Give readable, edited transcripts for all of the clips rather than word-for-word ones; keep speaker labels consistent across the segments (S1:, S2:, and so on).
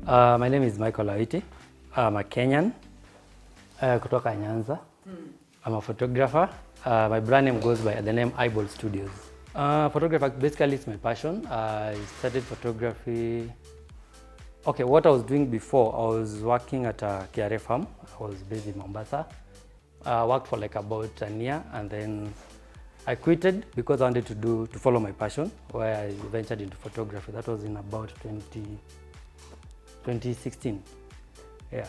S1: My name is Michael Awiti. I'm a Kenyan, kutoka Nyanza. I'm a photographer. My brand name goes by the name Eyeball Studios. Photography basically is my passion. I started photography. Okay, what I was doing before, I was working at a KRA farm. I was based in Mombasa. I worked for like about a year, and then I quitted because I wanted to follow my passion, where I ventured into photography. That was in about 2016. Yeah.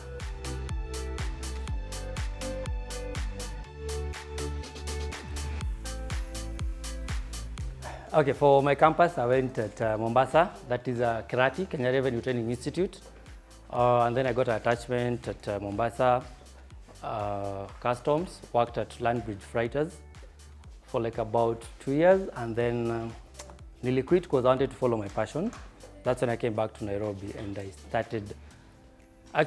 S1: Okay, for my campus, I went at Mombasa. That is Kirati, Kenya Revenue Training Institute. And then I got an attachment at Mombasa Customs, worked at Land Bridge Freighters for like about 2 years, and then nearly quit because I wanted to follow my passion. That's when I came back to Nairobi and I started, I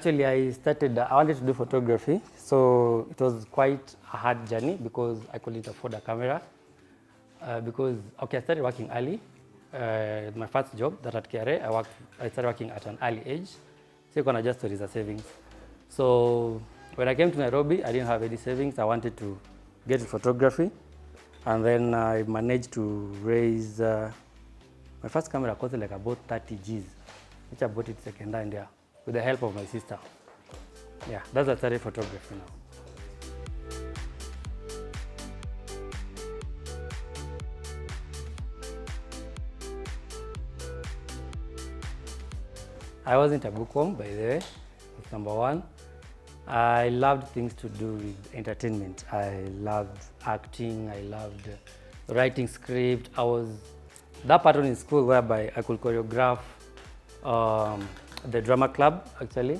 S1: wanted to do photography. So it was quite a hard journey because I couldn't afford a camera. I started working early. My first job, that at KRA, I started working at an early age. So you can adjust to reserve savings. So when I came to Nairobi, I didn't have any savings. I wanted to get into photography. And then I managed to raise, my first camera cost like about 30 Gs, which I bought it second hand, yeah, with the help of my sister. Yeah, that's why I started photography now. I wasn't a bookworm, by the way. That's number one. I loved things to do with entertainment. I loved acting. I loved writing script. I was that pattern in school whereby I could choreograph the drama club, actually.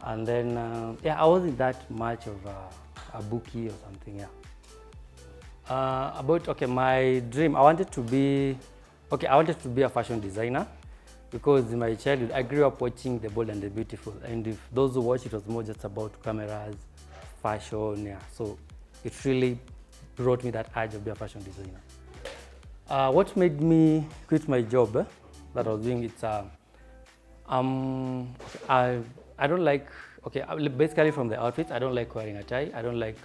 S1: And then, I wasn't that much of a bookie or something, yeah. My dream, I wanted to be a fashion designer. Because in my childhood, I grew up watching The Bold and the Beautiful. And if those who watch it was more just about cameras, fashion, yeah. So it really brought me that urge of being a fashion designer. What made me quit my job that I was doing, it's, I don't like, basically from the outfits, I don't like wearing a tie. I don't like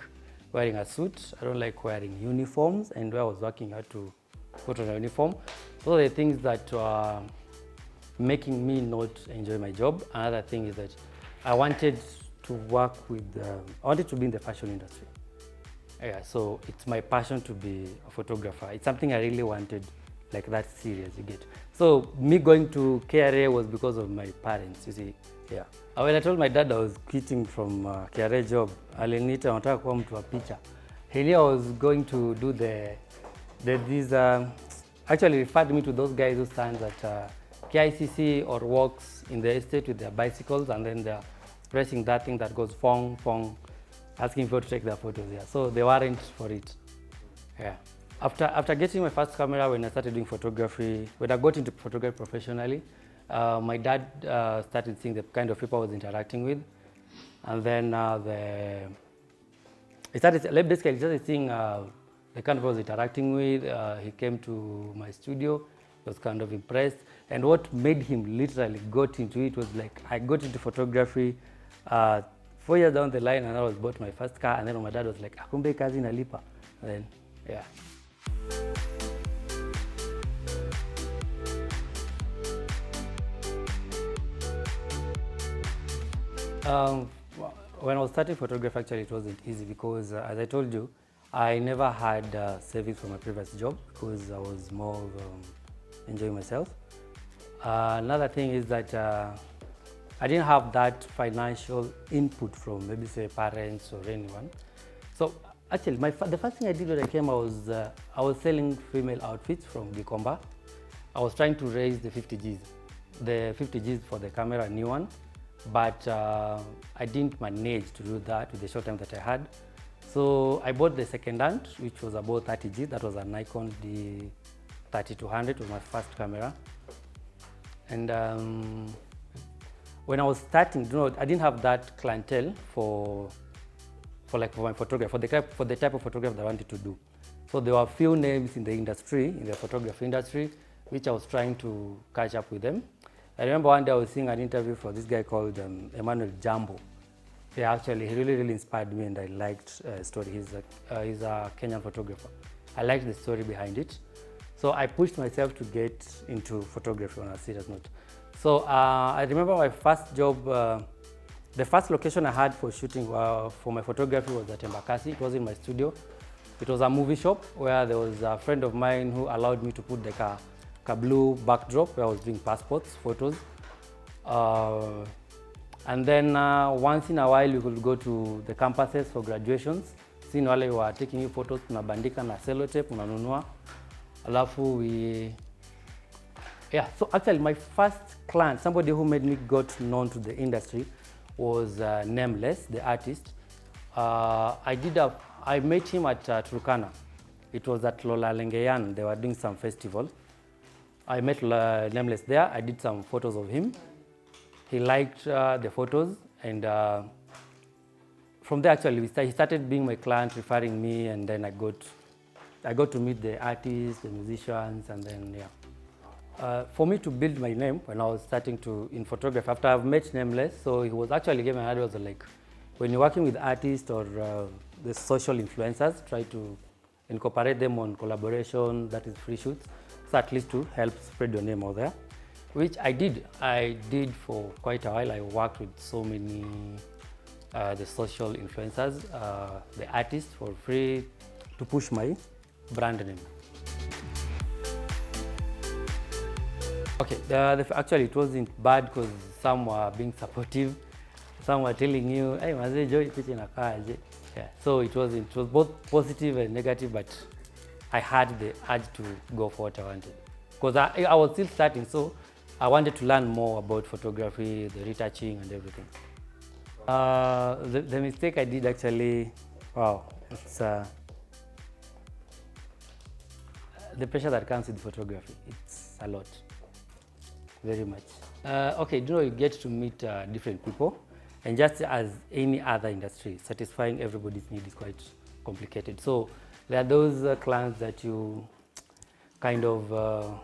S1: wearing a suit. I don't like wearing uniforms. And where I was working, I had to put on a uniform. Those are the things that making me not enjoy my job. Another thing is that I wanted to be in the fashion industry. Yeah, so it's my passion to be a photographer. It's something I really wanted, like that serious, you get. So me going to KRA was because of my parents, you see. Yeah. When I told my dad I was quitting from KRA job, aliniita nataka kuwa mtu wa picha. He knew I was going to do actually referred me to those guys who stand at KICC or walks in the estate with their bicycles, and then they're pressing that thing that goes fong, fong, asking people to take their photos. Yeah. So they weren't for it. Yeah. After getting my first camera, when I started doing photography, when I got into photography professionally, my dad started seeing the kind of people I was interacting with. And then he started seeing the kind of people I was interacting with. He came to my studio. He was kind of impressed. And what made him literally got into it was like, I got into photography 4 years down the line, and I was bought my first car, and then my dad was like, akumbe kazi inalipa. And then, yeah. When I was starting photography, actually, it wasn't easy because, as I told you, I never had savings from my previous job because I was more of enjoying myself. Another thing is that I didn't have that financial input from maybe say parents or anyone. So actually, the first thing I did when I came, I was selling female outfits from Gikomba. I was trying to raise the 50 Gs for the camera, a new one, but I didn't manage to do that with the short time that I had. So I bought the second hand, which was about 30 Gs. That was a Nikon D3200, was my first camera. And when I was starting, I didn't have that clientele for my photography, for the type of photography that I wanted to do. So there were a few names in the industry, in the photography industry, which I was trying to catch up with them. I remember one day I was seeing an interview for this guy called Emmanuel Jambo. Yeah, actually, he really inspired me, and I liked his story. He's a Kenyan photographer. I liked the story behind it. So I pushed myself to get into photography on a serious note. So I remember my first job, the first location I had for shooting for my photography was at Embakasi. It was in my studio. It was a movie shop where there was a friend of mine who allowed me to put like a blue backdrop where I was doing passports, photos. And then once in a while you could go to the campuses for graduations. Sini wale were taking you photos, tunabandika na sellotape, unanunua. Alafu so actually my first client, somebody who made me got known to the industry, was Nameless, the artist. I met him at Turkana. It was at Lola Lengeyan. They were doing some festival. I met Nameless there. I did some photos of him. He liked the photos, and from there actually he started being my client, referring me, and then I got to meet the artists, the musicians, and then for me to build my name when I was starting in photography, after I've met Nameless, so he was actually giving me advice like, when you're working with artists or the social influencers, try to incorporate them on collaboration, that is free shoots, so at least to help spread your name out there, which I did. I did for quite a while. I worked with so many the social influencers, the artists, for free to push my brand name. Okay, actually it wasn't bad because some were being supportive, some were telling you, hey, mazee Joy, picha inakaaje. Yeah, so it was both positive and negative, but I had the urge to go for what I wanted. Because I was still starting, so I wanted to learn more about photography, the retouching and everything. The mistake I did actually, it's the pressure that comes with photography. It's a lot, very much. Okay, you get to meet different people, and just as any other industry, satisfying everybody's need is quite complicated. So there are those clients that you kind of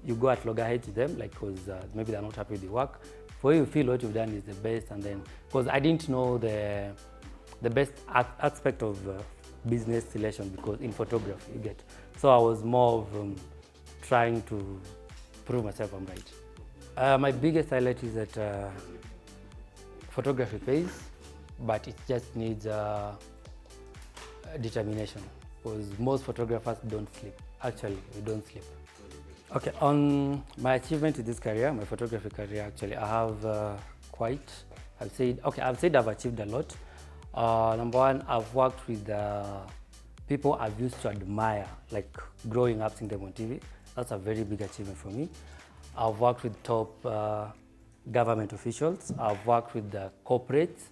S1: you go at loggerheads with them, like because maybe they're not happy with the work. For you feel what you've done is the best, and then because I didn't know the best aspect of business relation, because in photography you get. So I was more of trying to prove myself I'm right. My biggest highlight is that photography pays, but it just needs determination, because most photographers don't sleep. Actually, we don't sleep. Okay, on my achievement in this career, my photography career, actually, I have I've said I've achieved a lot. Number one, I've worked with people I've used to admire, like growing up seeing them on TV. That's a very big achievement for me. I've worked with top government officials. I've worked with the corporates.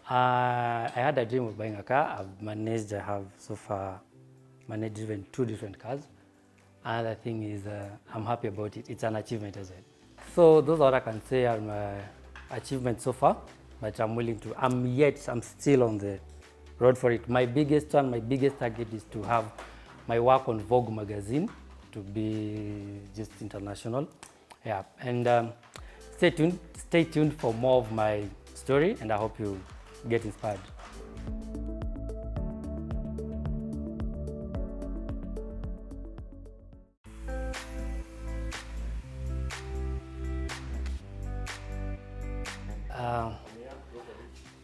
S1: I had a dream of buying a car. I have so far managed even 2 different cars. Another thing is I'm happy about it. It's an achievement as well. So those are what I can say are my achievements so far, but I'm still on the road for it. My biggest target is to have my work on Vogue magazine to be just international. Yeah, and stay tuned for more of my story, and I hope you get inspired.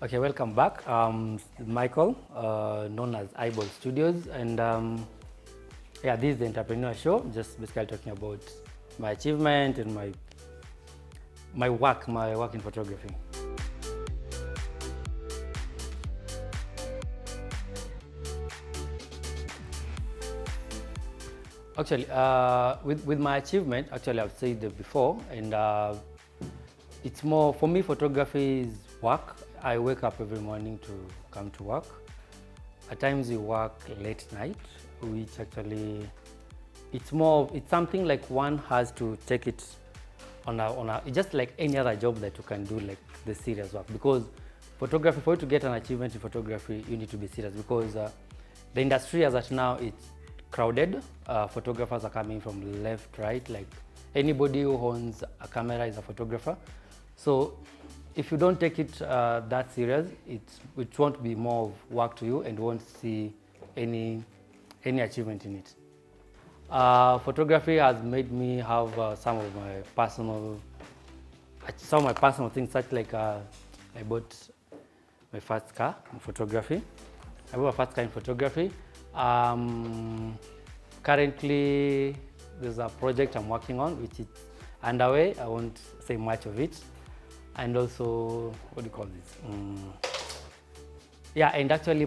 S1: Okay, welcome back. Michael, known as Eyeball Studios, and this is the Entrepreneur Show. Just basically talking about my achievement and my work in photography. Actually, with my achievement, actually I've said it before, and it's more, for me, photography is work. I wake up every morning to come to work. At times we work late night, which actually, it's something like one has to take it on it's just like any other job that you can do, like the serious work. Because photography, for you to get an achievement in photography, you need to be serious, because the industry as at now, it's crowded. Photographers are coming from left, right, like anybody who owns a camera is a photographer. So if you don't take it that serious, it won't be more of work to you and won't see any achievement in it. Photography has made me have some of my personal things, such like I bought my first car in photography. I bought my first car in photography. Currently, there's a project I'm working on, which is underway. I won't say much of it. And also, what do you call this? Yeah, and actually,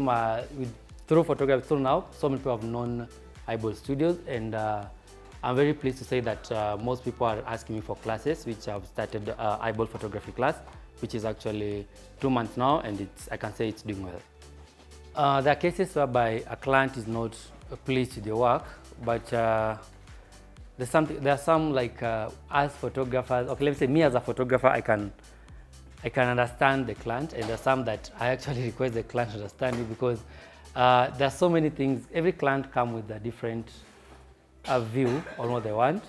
S1: through photography, through now, so many people have known Eyeball Studios, and I'm very pleased to say that most people are asking me for classes, which I've started Eyeball photography class, which is actually 2 months now, and I can say it's doing well. There are cases whereby a client is not pleased with your work, but there are some like as photographers. Okay, let me say me as a photographer, I can understand the client, and there's some that I actually request the client to understand me, because there are so many things. Every client comes with a different view on what they want.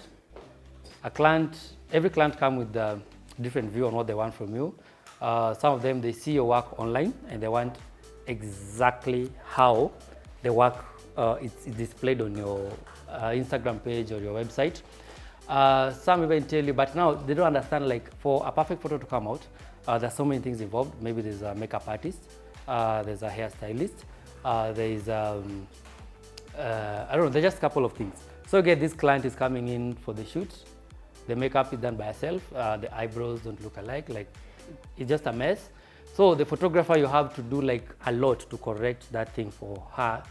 S1: Every client comes with a different view on what they want from you. Some of them, they see your work online and they want exactly how the work is displayed on your Instagram page or your website. Some even tell you, but now they don't understand, like for a perfect photo to come out, there's so many things involved. Maybe there's a makeup artist, there's a hairstylist, there's I don't know, there's just a couple of things. So again, this client is coming in for the shoot. The makeup is done by herself. The eyebrows don't look alike. Like, it's just a mess. So the photographer, you have to do like a lot to correct that thing for her,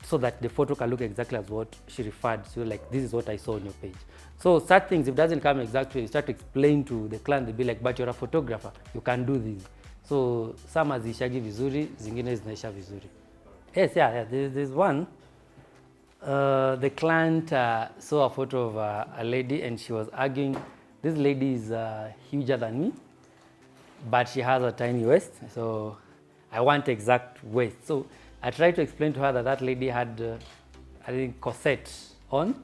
S1: so that the photo can look exactly as what she referred to. Like, this is what I saw on your page. So such things, if it doesn't come exactly, you start to explain to the client, they'll be like, but you're a photographer, you can do this. So some hazishagi vizuri, zingine zinaisha vizuri. Yes, yeah, there's one. The client saw a photo of a lady, and she was arguing. This lady is huger than me, but she has a tiny waist, so I want exact waist. So I tried to explain to her that that lady had, I think, corset on.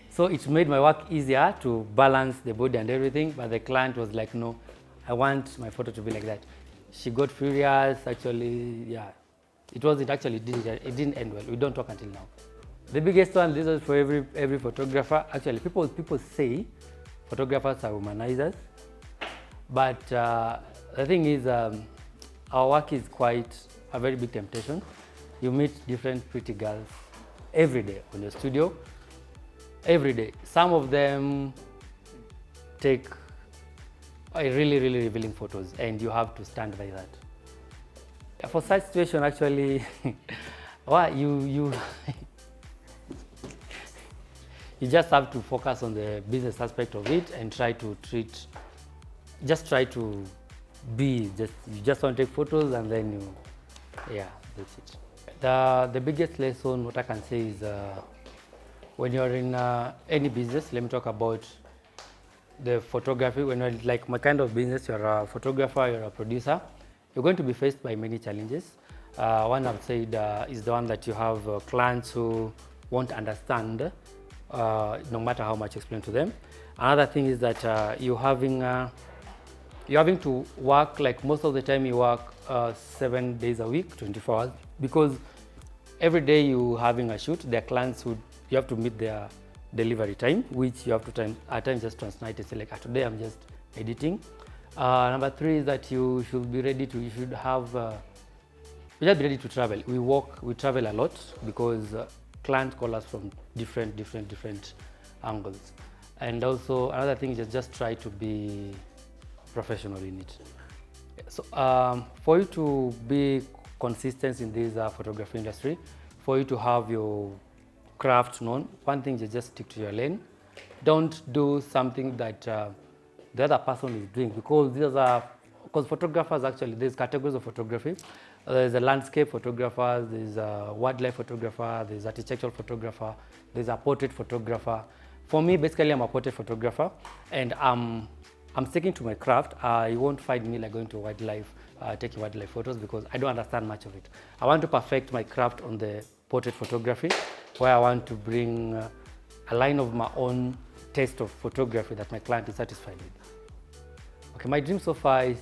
S1: So it made my work easier to balance the body and everything, but the client was like, no, I want my photo to be like that. She got furious, actually, yeah. It didn't end well. We don't talk until now. The biggest one, this is for every photographer. Actually, people say photographers are humanizers, but the thing is, our work is quite a very big temptation. You meet different pretty girls every day in the studio, every day. Some of them take really, really revealing photos, and you have to stand by that. For such situation, actually, well, you just have to focus on the business aspect of it and try to you just want to take photos, and then yeah, that's it. The biggest lesson, what I can say is, when you're in any business, let me talk about the photography. When you're like my kind of business, you're a photographer, you're a producer, you're going to be faced by many challenges. One I've said is the one that you have clients who won't understand, no matter how much you explain to them. Another thing is that you're having to work, like most of the time you work 7 days a week, 24 hours, because every day you having a shoot. There are clients who you have to meet their delivery time, which you have to at times just transnight and say like, today I'm just editing. Number 3 is that you should be ready to, you should be ready to travel. We travel a lot because clients call us from different angles. And also another thing is just try to be professional in it. So for you to be consistent in this photography industry, for you to have your craft known, one thing is just stick to your lane. Don't do something that the other person is doing, because photographers, actually, there's categories of photography. There's a landscape photographer, there's a wildlife photographer, there's architectural photographer, there's a portrait photographer. For me, basically, I'm a portrait photographer, and I'm sticking to my craft. You won't find me like going to wildlife, taking wildlife photos, because I don't understand much of it. I want to perfect my craft on the portrait photography, where I want to bring a line of my own taste of photography that my client is satisfied with. Okay, my dream so far is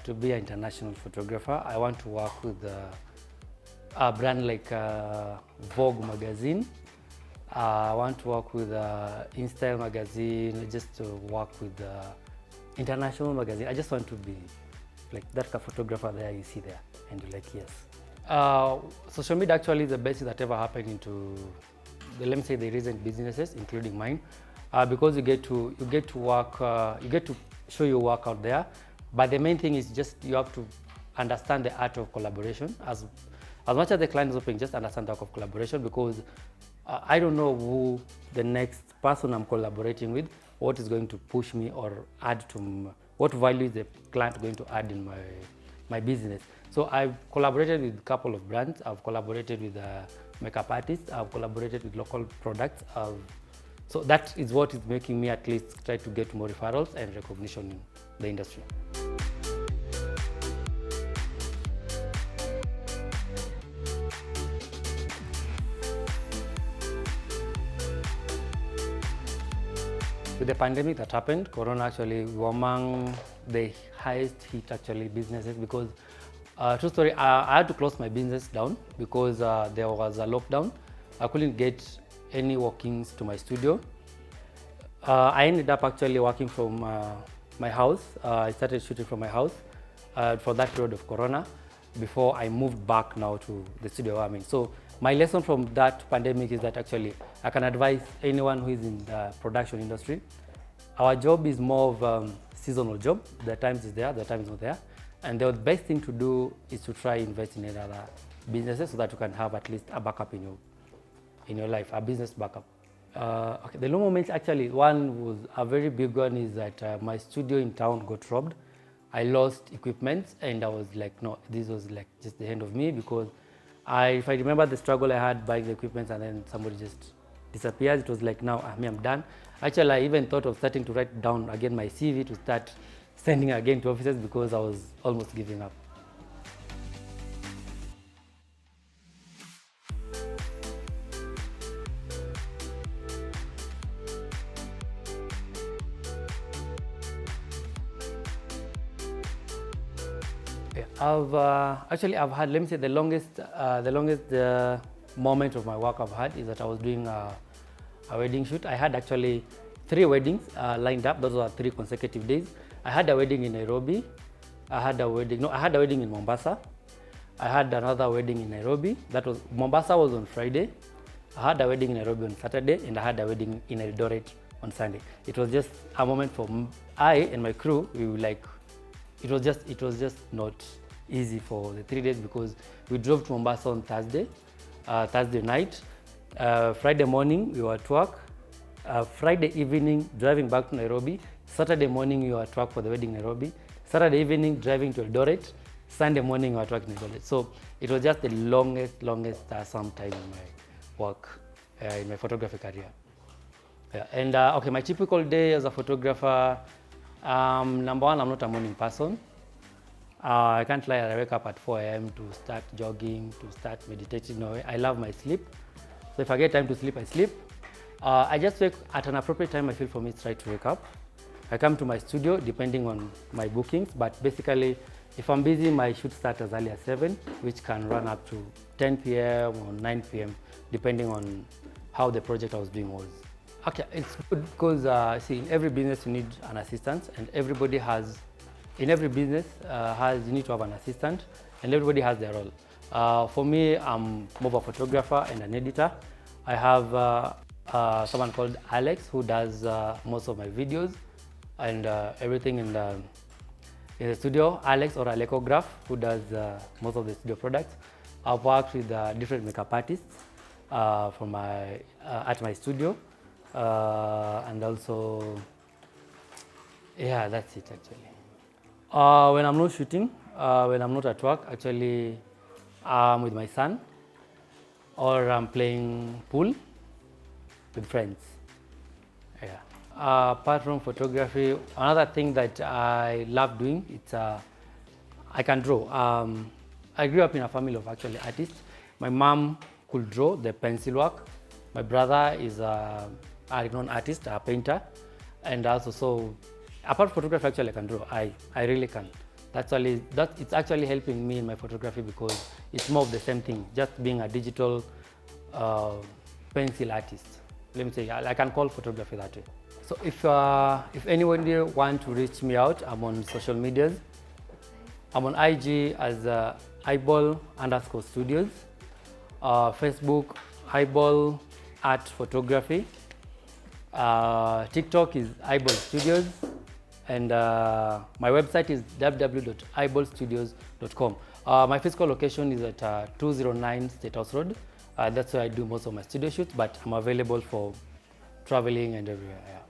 S1: to be an international photographer. I want to work with a brand like Vogue magazine. I want to work with InStyle magazine, just to work with international magazine. I just want to be like that photographer there you see there, and you're like, yes. Social media actually is the best thing that ever happened into let me say the recent businesses, including mine, because you get to work, you get to show your work out there. But the main thing is just you have to understand the art of collaboration. As much as the client is open, just understand the art of collaboration, because I don't know who the next person I'm collaborating with, what is going to push me or add to what value is the client going to add in my business. So I've collaborated with a couple of brands. I've collaborated with makeup artists. I've collaborated with local products. So that is what is making me at least try to get more referrals and recognition in the industry. With the pandemic that happened, Corona actually were among the highest hit actually businesses, because true story, I had to close my business down because there was a lockdown. I couldn't get any walk-ins to my studio. I ended up actually working from my house. I started shooting from my house for that period of Corona before I moved back now to the studio I'm in. So my lesson from that pandemic is that actually I can advise anyone who is in the production industry. Our job is more of a seasonal job. The times is there, the time is not there. And the best thing to do is to try invest in other businesses so that you can have at least a backup in your life, a business backup. Okay, the low moments actually, one was a very big one is that my studio in town got robbed. I lost equipment and I was like, no, this was like just the end of me, because if I remember the struggle I had buying the equipment and then somebody just disappears, it was like, now I'm done. Actually, I even thought of starting to write down again my CV to start sending again to offices, because I was almost giving up. I've had, let me say, the longest moment of my work I've had is that I was doing a wedding shoot. I had actually 3 weddings lined up. Those were 3 consecutive days. I had a wedding in Nairobi. I had a wedding in Mombasa. I had another wedding in Nairobi. Mombasa was on Friday. I had a wedding in Nairobi on Saturday, and I had a wedding in Eldoret on Sunday. It was just a moment for I and my crew. We were like, it was just not easy for the 3 days, because we drove to Mombasa on Thursday night. Friday morning we were at work. Friday evening driving back to Nairobi. Saturday morning we were at work for the wedding in Nairobi. Saturday evening driving to Eldoret. Sunday morning we were at work in Eldoret. So it was just the longest some time in my work, in my photography career. Yeah. And okay, my typical day as a photographer. Number one, I'm not a morning person. I can't lie, I wake up at 4 a.m. to start jogging, to start meditating. No, I love my sleep. So if I get time to sleep, I sleep. I just wake at an appropriate time. I feel for me to try to wake up. I come to my studio depending on my bookings, but basically if I'm busy, my shoot starts as early as 7, which can run up to 10 p.m. or 9 p.m. depending on how the project I was doing was. Okay, it's good because see, in every business you need an assistant, and everybody has, in every business you need to have an assistant, and everybody has their role. For me, I'm more of a photographer and an editor. I have someone called Alex who does most of my videos and everything in the studio. Alex, or Alecograph, who does most of the studio products. I've worked with different makeup artists at my studio. And also, yeah, that's it actually. When I'm not shooting, when I'm not at work, actually I'm with my son, or I'm playing pool with friends. Yeah. Apart from photography, another thing that I love doing, it's I can draw. I grew up in a family of actually artists. My mom could draw the pencil work. My brother is a renowned artist, a painter, and also so apart from photography, actually I can draw. I really can. It's actually helping me in my photography because it's more of the same thing, just being a digital pencil artist. Let me say, I can call photography that way. So if anyone want to reach me out, I'm on social medias. I'm on IG as eyeball_studios, Facebook eyeball art photography, TikTok is eyeball studios, and my website is www.eyeballstudios.com. My physical location is at 209 State House Road. That's where I do most of my studio shoots, but I'm available for traveling and everywhere. Yeah.